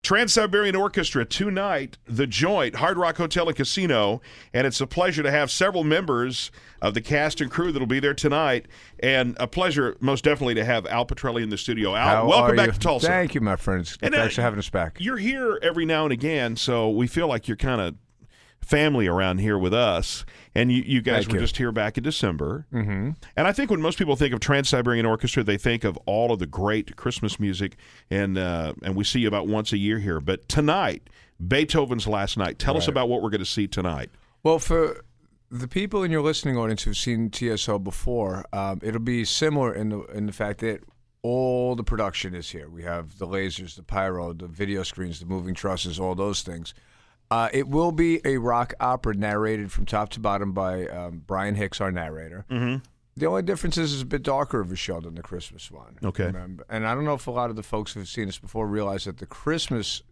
Trans-Siberian Orchestra tonight, The Joint, Hard Rock Hotel and Casino, and it's a pleasure to have several members of the cast and crew that'll be there tonight, and a pleasure most definitely to have Al Petrelli in the studio. Al, welcome back to Tulsa. Thank you, my friends. And, thanks for having us back. You're here every now and again, so we feel like you're kind of family around here with us, and you guys were just here back in December. Mm-hmm. And I think when most people think of Trans-Siberian Orchestra, they think of all of the great Christmas music, and we see you about once a year here. But tonight, Beethoven's Last Night. Tell us about what we're going to see tonight. Well, for the people in your listening audience who've seen TSO before, it'll be similar in the fact that all the production is here. We have the lasers, the pyro, the video screens, the moving trusses, all those things. It will be a rock opera narrated from top to bottom by Brian Hicks, our narrator. Mm-hmm. The only difference is it's a bit darker of a show than the Christmas one. Okay. And I don't know if a lot of the folks who've seen this before realize that the Christmas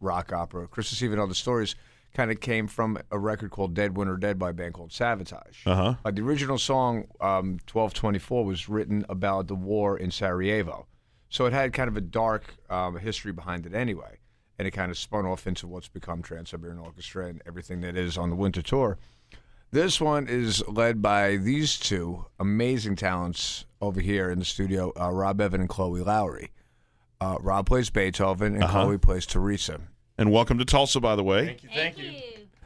rock opera, Christmas Eve and Other Stories, kind of came from a record called Dead Winter Dead by a band called Savatage. Uh-huh. The original song, 1224, was written about the war in Sarajevo. So it had kind of a dark history behind it anyway. And it kind of spun off into what's become Trans-Siberian Orchestra and everything that is on the winter tour. This one is led by these two amazing talents over here in the studio, Rob Evan and Chloe Lowry. Rob plays Beethoven, and Chloe plays Teresa. And welcome to Tulsa, by the way. Thank you.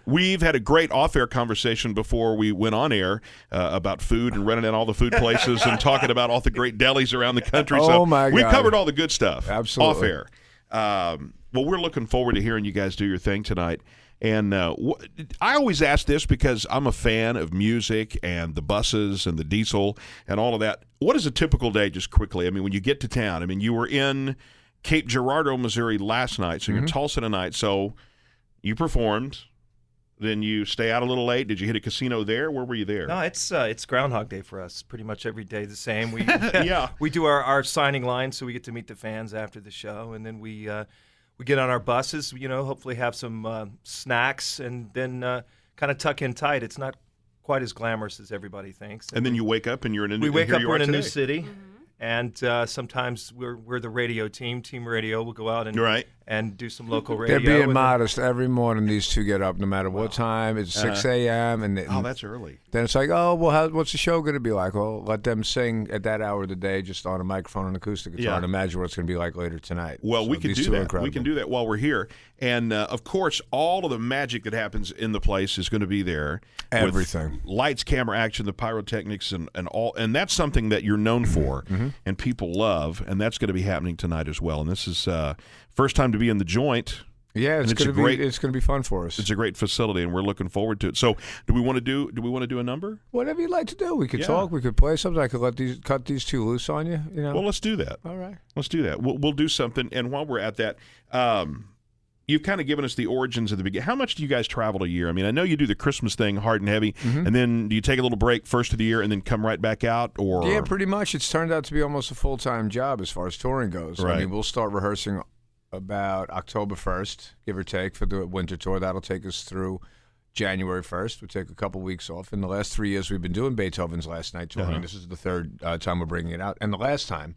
We've had a great off-air conversation before we went on air about food and running in all the food places and talking about all the great delis around the country. Oh, my God. We've covered all the good stuff. Absolutely. Off-air. Well, we're looking forward to hearing you guys do your thing tonight. And I always ask this because I'm a fan of music and the buses and the diesel and all of that. What is a typical day, just quickly? I mean, when you get to town, I mean, you were in Cape Girardeau, Missouri last night, so you're in Tulsa tonight. So you performed. Then you stay out a little late. Did you hit a casino there? Where were you there? No, it's Groundhog Day for us. Pretty much every day the same. We Yeah. we do our signing line, so we get to meet the fans after the show, and then we get on our buses. Hopefully have some snacks, and then kind of tuck in tight. It's not quite as glamorous as everybody thinks. And then you wake up and you're in a new. We wake up, we're in a today. new city. And sometimes we're the radio team radio. We'll go out and do some local radio. They're being modest. Every morning these two get up, no matter what time. It's 6 a.m. And that's early. Then it's like, oh, well, what's the show going to be like? Well, let them sing at that hour of the day just on a microphone and acoustic guitar and imagine what it's going to be like later tonight. Well, so we can do that. We can do that while we're here. And, of course, all of the magic that happens in the place is going to be there. Everything. With lights, camera, action, the pyrotechnics, and all. And that's something that you're known for and people love, and that's going to be happening tonight as well. And this is first time to be in the Joint. Yeah, it's going to be fun for us. It's a great facility, and we're looking forward to it. So, do we want to do a number? Whatever you'd like to do. We could talk. We could play something. I could cut these two loose on you. Well, let's do that. All right, let's do that. We'll do something. And while we're at that, you've kind of given us the origins of the beginning. How much do you guys travel a year? I mean, I know you do the Christmas thing hard and heavy, and then do you take a little break first of the year and then come right back out? Or yeah, pretty much. It's turned out to be almost a full-time job as far as touring goes. Right. I mean, we'll start rehearsing about October 1st, give or take, for the winter tour. That'll take us through January 1st. We'll take a couple weeks off. In the last 3 years, we've been doing Beethoven's Last Night touring. This is the third time we're bringing it out, and the last time.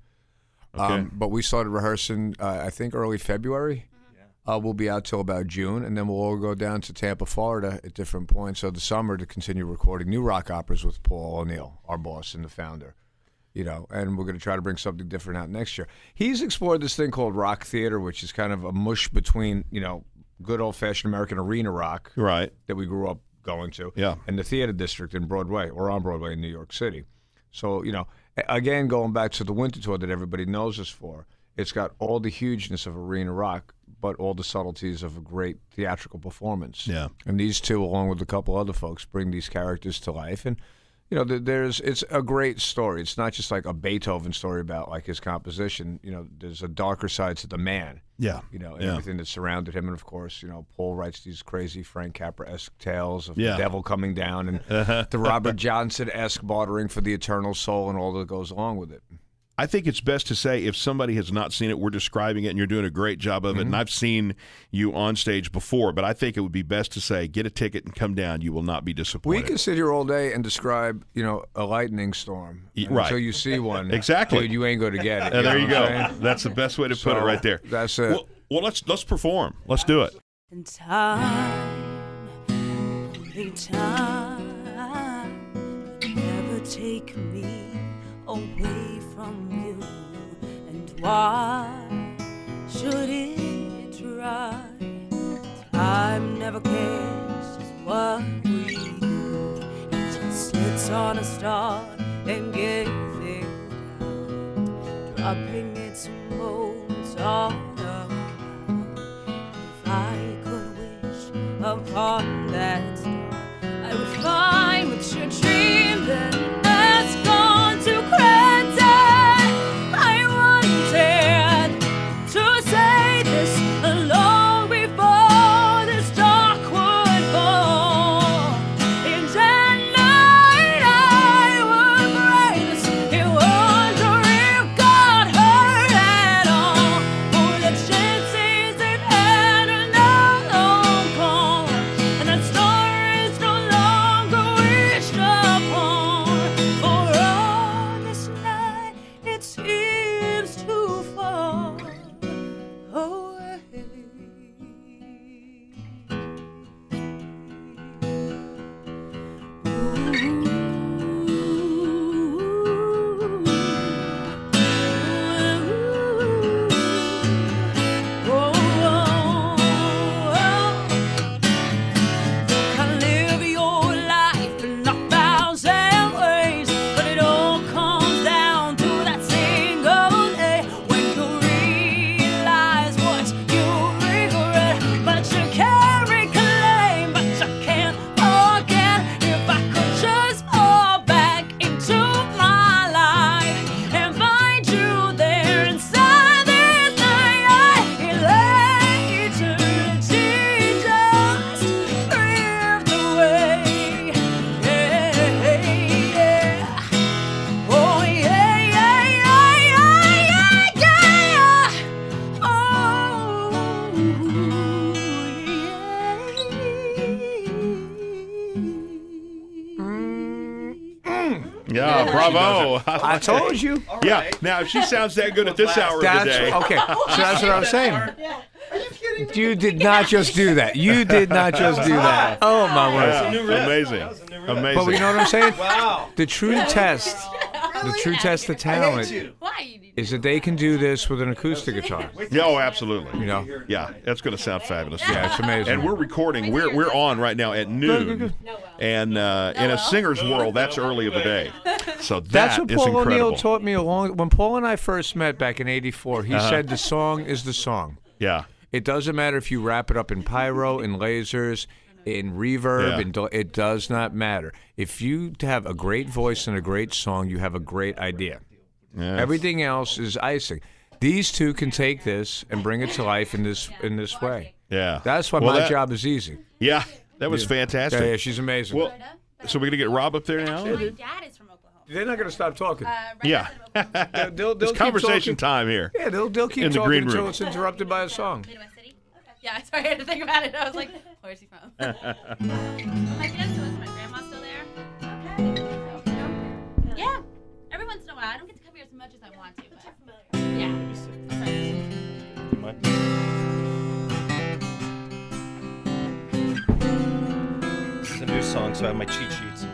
But we started rehearsing, I think, early February. We'll be out till about June, and then we'll all go down to Tampa, Florida at different points of the summer to continue recording new rock operas with Paul O'Neill, our boss and the founder. And we're going to try to bring something different out next year. He's explored this thing called rock theater, which is kind of a mush between, good old-fashioned American arena rock that we grew up going to, and the theater district in Broadway, or on Broadway in New York City. So, again, going back to the winter tour that everybody knows us for, it's got all the hugeness of arena rock, but all the subtleties of a great theatrical performance. Yeah. And these two, along with a couple other folks, bring these characters to life. And it's a great story. It's not just like a Beethoven story about like his composition. There's a darker side to the man. Yeah. And everything that surrounded him. And of course, Paul writes these crazy Frank Capra-esque tales of the devil coming down and the Robert Johnson-esque bartering for the eternal soul and all that goes along with it. I think it's best to say if somebody has not seen it, we're describing it, and you're doing a great job of it. And I've seen you on stage before, but I think it would be best to say, get a ticket and come down. You will not be disappointed. We can sit here all day and describe, a lightning storm until you see one. Exactly. Dude, you ain't going to get it. There you go. That's the best way to put it right there. That's it. Well, Well, let's perform. Let's do it. And time, only time, will never take me away from you. And why should it try? Time never cares just what we do. It just sits on a star and gazing down, dropping its moments all around. If I could wish upon that star, I would find what your dream then has gone to credit. I wanted to say this long before this dark would fall. And at night I would pray this and wonder if God heard at all. For the chances it had are now long gone, and that star is no longer wished upon. For on this night it seems too far away. Can live your life in a thousand ways, but it all comes down to that single day when you realize what you regret. But you can't reclaim, but you can't forget. If I could just fall back into my life and find you there inside this night, eternity just drift away. Yeah, yeah. Oh yeah, yeah, yeah, yeah, yeah, yeah. Oh Yeah, bravo. I told you. Yeah. Now, if she sounds that good at this hour of the That's day, okay. So that's what I was saying. You did not just do that. You did not just do that. Oh my word. yeah, amazing, amazing. But you know what I'm saying? Wow. The true test of talent is that they can do this with an acoustic guitar. Yeah, oh, absolutely. You know? Yeah, that's going to sound fabulous. Yeah, it's amazing. And we're recording. We're on right now at noon, and in a singer's world, that's early of the day. So That's what is Paul incredible. O'Neill taught me when Paul and I first met back in '84. He said the song is the song. Yeah, It doesn't matter if you wrap it up in pyro, in lasers, in reverb, Yeah. it does not matter. If you have a great voice and a great song, you have a great idea. yeah. Everything else is icing. These two can take this and bring it to life in this way. Yeah. That's why Well, my that- job is easy. Yeah, that was fantastic. Yeah, she's amazing. Well, so we're gonna get Rob up there now. My dad is from Oklahoma. They're not going to stop talking. Right Yeah. outside of Oklahoma. They'll It's keep conversation talking. time here. Yeah, they'll keep In the talking green until room. it's interrupted by a song. Midwest City? Yeah, sorry, I had to think about it. I was like, where's he from? My fiance was, my grandma's still there. Okay. Yeah, every once in a while. I don't get to come here as much as I want to, but yeah. This is a new song, so I have my cheat sheets.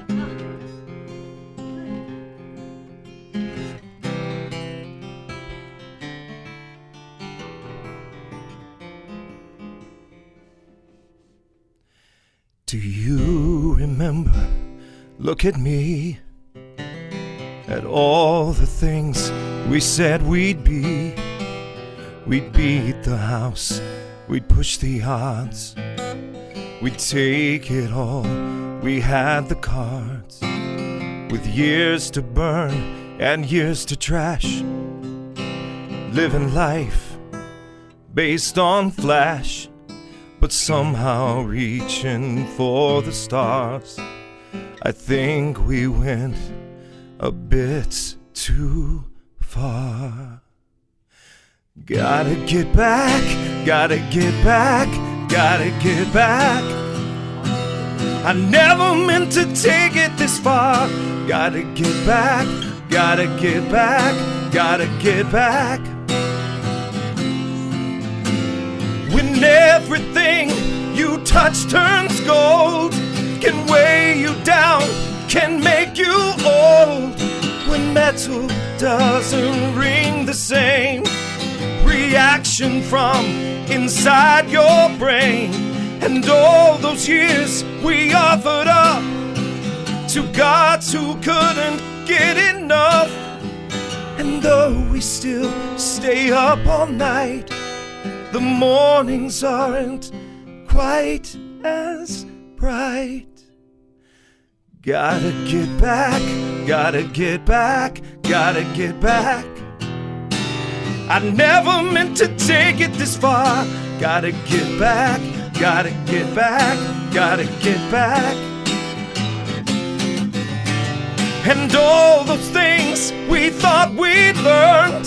Do you remember? Look at me. At all the things we said we'd be. We'd beat the house, we'd push the odds, we'd take it all, we had the cards. With years to burn and years to trash, living life based on flash, but somehow reaching for the stars. I think we went a bit too far. Gotta get back, gotta get back, gotta get back. I never meant to take it this far. Gotta get back, gotta get back, gotta get back. when everything you touch turns gold, can weigh you down, can make you old, when metal doesn't ring the same reaction from inside your brain. And all those years we offered up to gods who couldn't get enough. And though we still stay up all night, the mornings aren't quite as bright. Gotta get back, gotta get back, gotta get back. I never meant to take it this far. Gotta get back, gotta get back, gotta get back. And all those things we thought we'd learned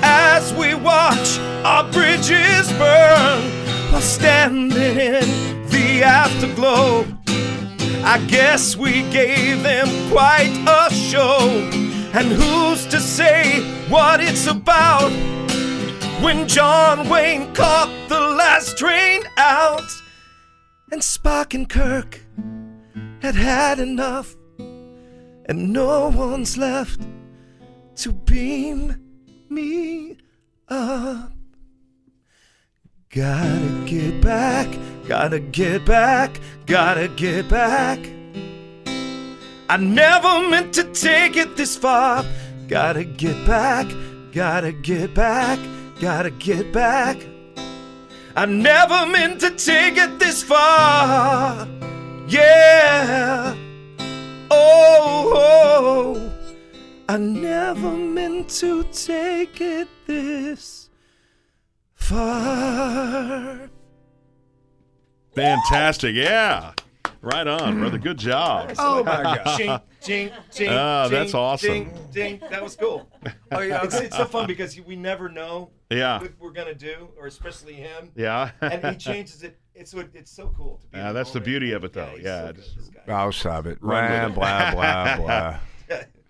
as we watch our bridges burn, while standing in the afterglow, I guess we gave them quite a show. And who's to say what it's about, when John Wayne caught the last train out, and Spock and Kirk had had enough, and no one's left to beam me up. Gotta get back, gotta get back, gotta get back. I never meant to take it this far. Gotta get back, gotta get back, gotta get back. I never meant to take it this far. Yeah. Oh, I never meant to take it this far. Fantastic. Yeah. Right on, brother. Good job. Oh my gosh. Ching, ching, ching. Oh, that's awesome. Ding, ding. That was cool. Oh yeah, It's so fun because we never know Yeah. what we're going to do, or especially him. Yeah. And he changes it. It's so cool to be in Yeah, the that's the moment. beauty of it, though. he's Yeah, so it's- good, this guy. I'll stop it. Run Blah, with blah, it. blah, blah.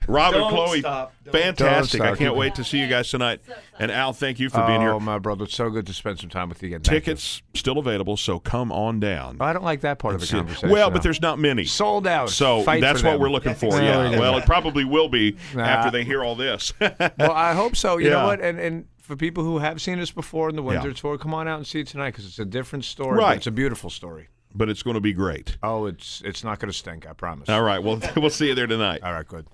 Robert, Don't Chloe, stop. Don't fantastic. stop. I can't wait to see you guys tonight. And Al, thank you for being here. Oh, my brother, it's so good to spend some time with you again. Thank Tickets still available, so come on down. you. I don't like that part of the See- conversation. well, but though. there's not many. sold out. So Fight that's for what them. we're looking for. exactly Yeah. what we're Well, doing. it probably will be Nah. after they hear all this. Well, I hope so. You Yeah. know what? And for people who have seen us before in the winter Yeah. tour, come on out and see it tonight because it's a different story. Right. But it's a beautiful story. But it's going to be great. Oh, it's not going to stink. I promise. All right. Well, we'll see you there tonight. All right. Good.